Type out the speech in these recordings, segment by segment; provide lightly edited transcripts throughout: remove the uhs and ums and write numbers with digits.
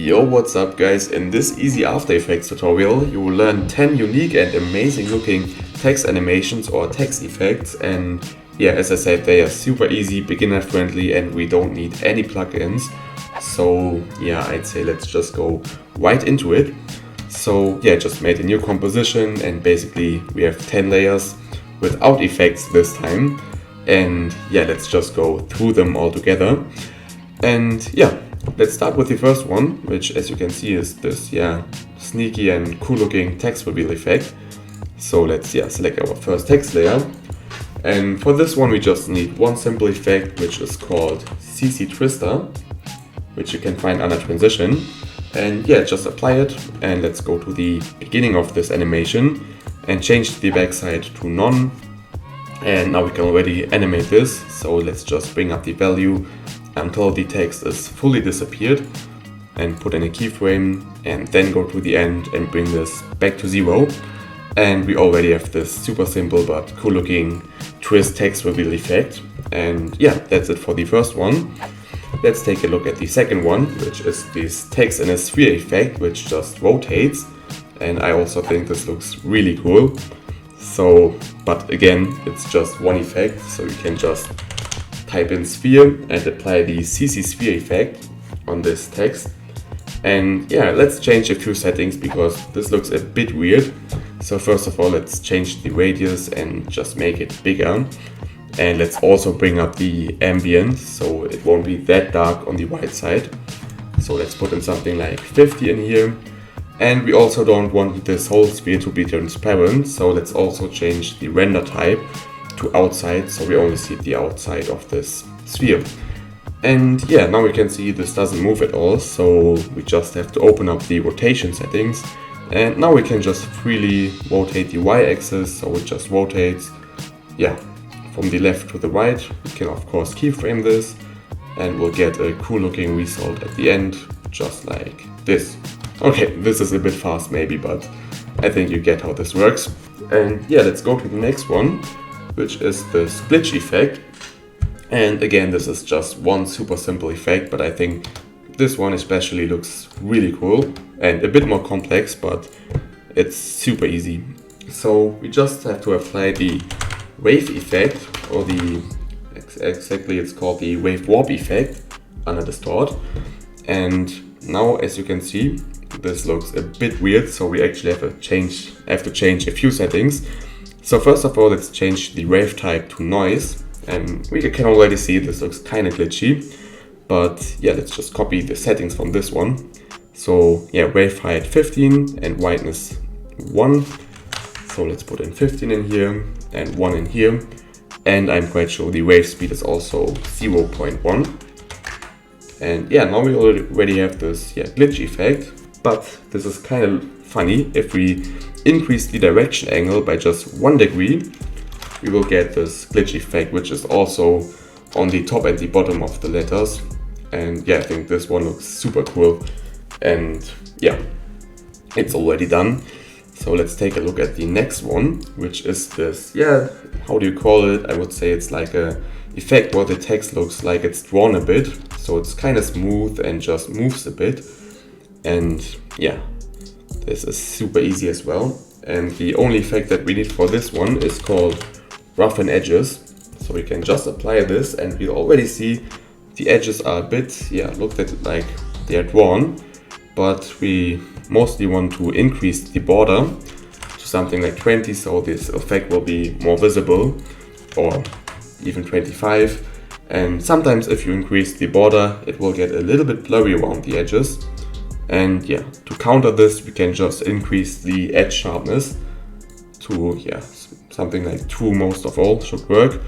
Yo, what's up guys? In this easy After Effects tutorial you will learn 10 unique and amazing looking text animations or text effects, and yeah, as I said, they are super easy, beginner friendly, and we don't need any plugins. So yeah, I'd say let's just go right into it. So yeah, just made a new composition and basically we have 10 layers without effects this time. And yeah, let's just go through them all together. And yeah, let's start with the first one, which as you can see is this sneaky and cool looking text reveal effect. So let's select our first text layer. And for this one we just need one simple effect, which is called CC Twister, which you can find under transition. And yeah, just apply it, and let's go to the beginning of this animation and change the backside to none. And now we can already animate this, so let's just bring up the value until the text is fully disappeared and put in a keyframe, and then go to the end and bring this back to 0. And we already have this super simple but cool looking twist text reveal effect. And yeah, that's it for the first one. Let's take a look at the second one, which is this text in a sphere effect, which just rotates. And I also think this looks really cool. So, but again, it's just one effect, so you can just type in sphere and apply the CC sphere effect on this text. And yeah, let's change a few settings because this looks a bit weird. So first of all, let's change the radius and just make it bigger. And let's also bring up the ambience so it won't be that dark on the right side. So let's put in something like 50 in here. And we also don't want this whole sphere to be transparent, so let's also change the render type to outside, so we only see the outside of this sphere. And yeah, now we can see this doesn't move at all, so we just have to open up the rotation settings. And now we can just freely rotate the y-axis, so it just rotates, from the left to the right. We can of course keyframe this, and we'll get a cool looking result at the end, just like this. Okay, this is a bit fast maybe, but I think you get how this works. And yeah, let's go to the next one, which is this glitch effect. And again, this is just one super simple effect, but I think this one especially looks really cool and a bit more complex, but it's super easy. So we just have to apply the wave effect, or exactly it's called the wave warp effect under distort. And now, as you can see, this looks a bit weird, so we actually have to change a few settings. So first of all, let's change the wave type to noise, and we can already see this looks kind of glitchy. But yeah, let's just copy the settings from this one. So yeah, wave height 15 and whiteness 1. So let's put in 15 in here and 1 in here. And I'm quite sure the wave speed is also 0.1. And yeah, now we already have this glitch effect. But this is kind of funny. If we increase the direction angle by just 1 degree, we will get this glitch effect, which is also on the top and the bottom of the letters. And yeah, I think this one looks super cool. And yeah, it's already done. So let's take a look at the next one, which is this, how do you call it? I would say it's like a effect where the text looks like it's drawn a bit. So it's kind of smooth and just moves a bit. And yeah, this is super easy as well. And the only effect that we need for this one is called roughen edges. So we can just apply this, and we already see the edges are a bit, looked at like they are drawn. But we mostly want to increase the border to something like 20, so this effect will be more visible, or even 25. And sometimes if you increase the border, it will get a little bit blurry around the edges. And yeah, to counter this, we can just increase the edge sharpness to something like 2 most of all should work.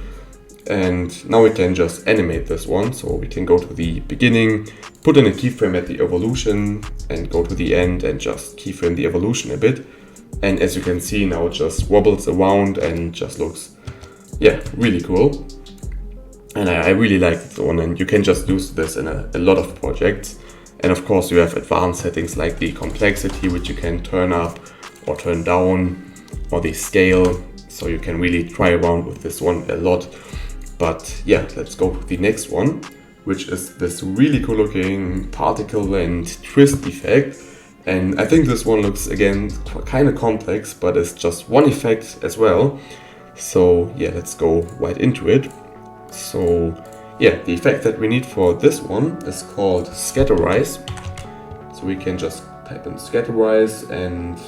And now we can just animate this one. So we can go to the beginning, put in a keyframe at the evolution, and go to the end and just keyframe the evolution a bit. And as you can see, now it just wobbles around and just looks really cool. And I really like this one, and you can just use this in a lot of projects. And of course you have advanced settings like the complexity, which you can turn up or turn down, or the scale, so you can really try around with this one a lot. But yeah, let's go to the next one, which is this really cool looking particle and twist effect. And I think this one looks again kind of complex, but it's just one effect as well. So yeah, let's go right into it. So yeah, the effect that we need for this one is called scatterize. So we can just type in scatterize and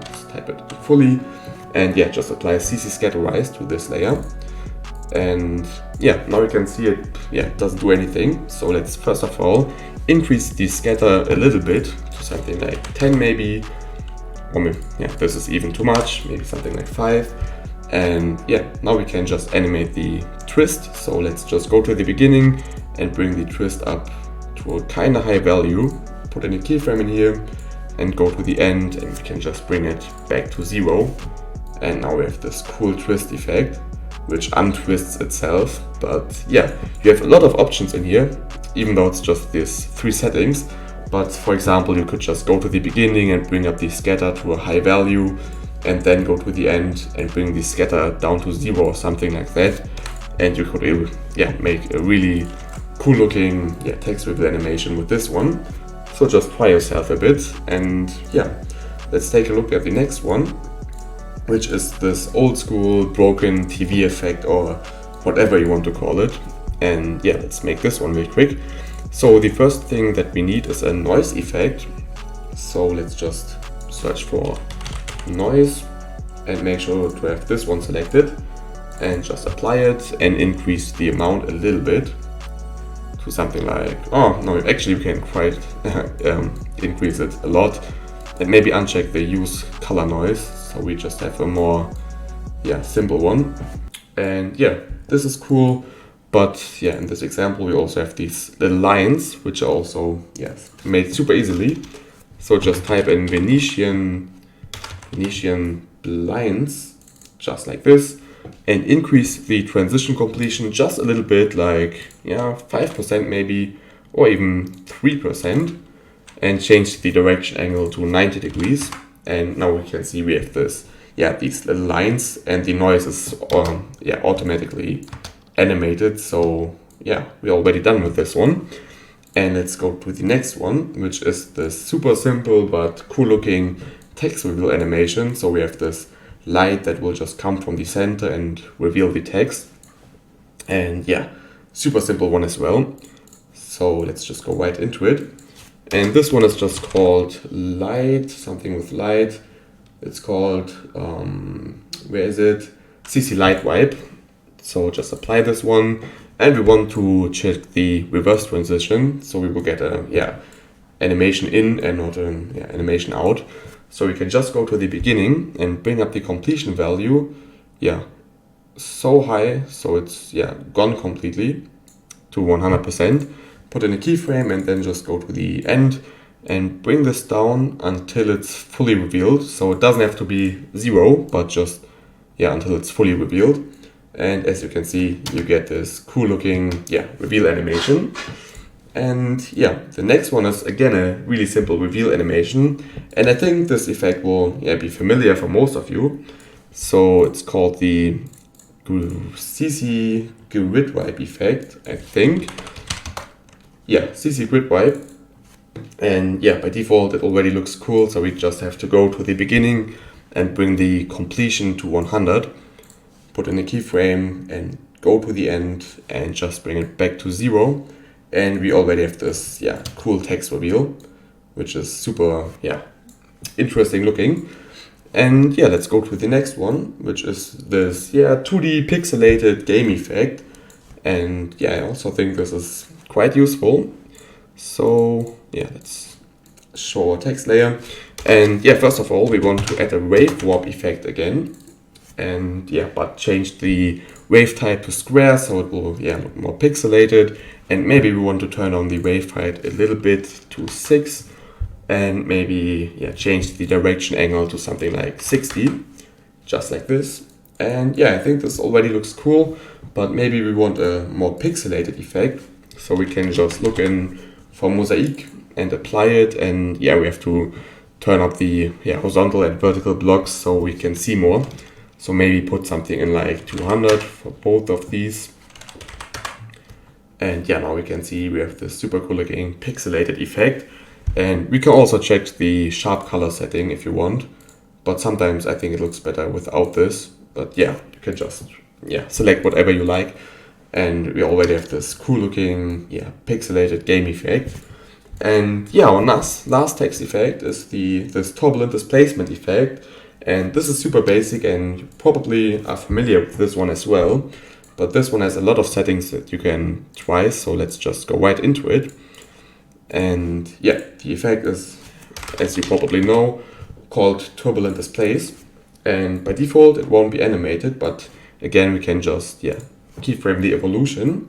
just type it fully, and yeah, just apply CC scatterize to this layer. And yeah, now you can see it, yeah, doesn't do anything. So let's first of all increase the scatter a little bit to something like 10 maybe, or maybe, yeah, this is even too much, maybe something like 5. And yeah, now we can just animate the twist. So let's just go to the beginning and bring the twist up to a kind of high value, put in a keyframe in here, and go to the end, and we can just bring it back to 0. And now we have this cool twist effect, which untwists itself. But yeah, you have a lot of options in here, even though it's just these 3 settings. But for example, you could just go to the beginning and bring up the scatter to a high value, and then go to the end and bring the scatter down to 0 or something like that. And you could yeah, make a really cool looking text reveal animation with this one. So just try yourself a bit. And yeah, let's take a look at the next one, which is this old school broken TV effect, or whatever you want to call it. And yeah, let's make this one real quick. So the first thing that we need is a noise effect. So let's just search for noise and make sure to have this one selected, and just apply it and increase the amount a little bit to something like, oh no, actually we can quite increase it a lot, and maybe uncheck the use color noise, so we just have a more simple one. And yeah, this is cool. But yeah, in this example we also have these little lines, which are also made super easily. So just type in Venetian blinds, just like this, and increase the transition completion just a little bit, like 5% maybe, or even 3%, and change the direction angle to 90 degrees. And now we can see we have this, these little lines, and the noise is automatically animated. So yeah, we're already done with this one. And let's go to the next one, which is the super simple but cool looking text reveal animation. So we have this light that will just come from the center and reveal the text. And yeah, super simple one as well. So let's just go right into it. And this one is just called light, something with light. It's called, where is it? CC light wipe. So just apply this one, and we want to check the reverse transition. So we will get a animation in and not an animation out. So we can just go to the beginning and bring up the completion value, so high, so it's gone completely to 100%. Put in a keyframe and then just go to the end and bring this down until it's fully revealed. So it doesn't have to be 0, but just until it's fully revealed. And as you can see, you get this cool looking reveal animation. And the next one is again a really simple reveal animation, and I think this effect will be familiar for most of you. So it's called the CC grid wipe effect, I think. CC grid wipe. And by default it already looks cool, so we just have to go to the beginning and bring the completion to 100, put in a keyframe and go to the end and just bring it back to 0. And we already have this cool text reveal, which is super interesting looking. And let's go to the next one, which is this 2D pixelated game effect. And I also think this is quite useful. So let's show our text layer. And first of all we want to add a wave warp effect again. And but change the wave type to square, so it will look more pixelated. And maybe we want to turn on the wave height a little bit to 6, and maybe change the direction angle to something like 60, just like this. And I think this already looks cool, but maybe we want a more pixelated effect. So we can just look in for mosaic and apply it, and we have to turn up the horizontal and vertical blocks so we can see more. So maybe put something in like 200 for both of these. And yeah, now we can see we have this super cool looking pixelated effect. And we can also check the sharp color setting if you want. But sometimes I think it looks better without this. But yeah, you can just select whatever you like. And we already have this cool looking pixelated game effect. And yeah, our last text effect is this turbulent displacement effect. And this is super basic and you probably are familiar with this one as well. But this one has a lot of settings that you can try, so let's just go right into it. And yeah, the effect is, as you probably know, called turbulent displace. And by default it won't be animated, but again we can just keyframe the evolution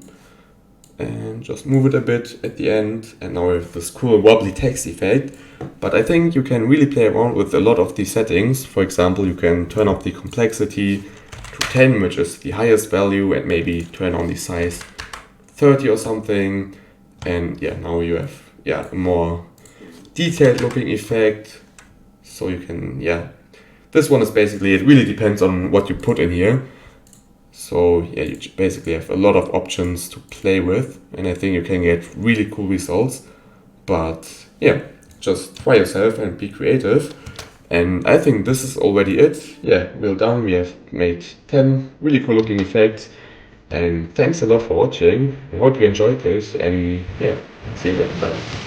and just move it a bit at the end. And now we have this cool wobbly text effect. But I think you can really play around with a lot of these settings. For example, you can turn up the complexity to 10, which is the highest value, and maybe turn on the size 30 or something. And yeah, now you have a more detailed looking effect. So you can, this one is basically, it really depends on what you put in here. So yeah, you basically have a lot of options to play with, and I think you can get really cool results. But yeah, just try yourself and be creative. And I think this is already it. Yeah, we're done. We have made 10 really cool looking effects. And thanks a lot for watching. I hope you enjoyed this, and yeah, see you next time.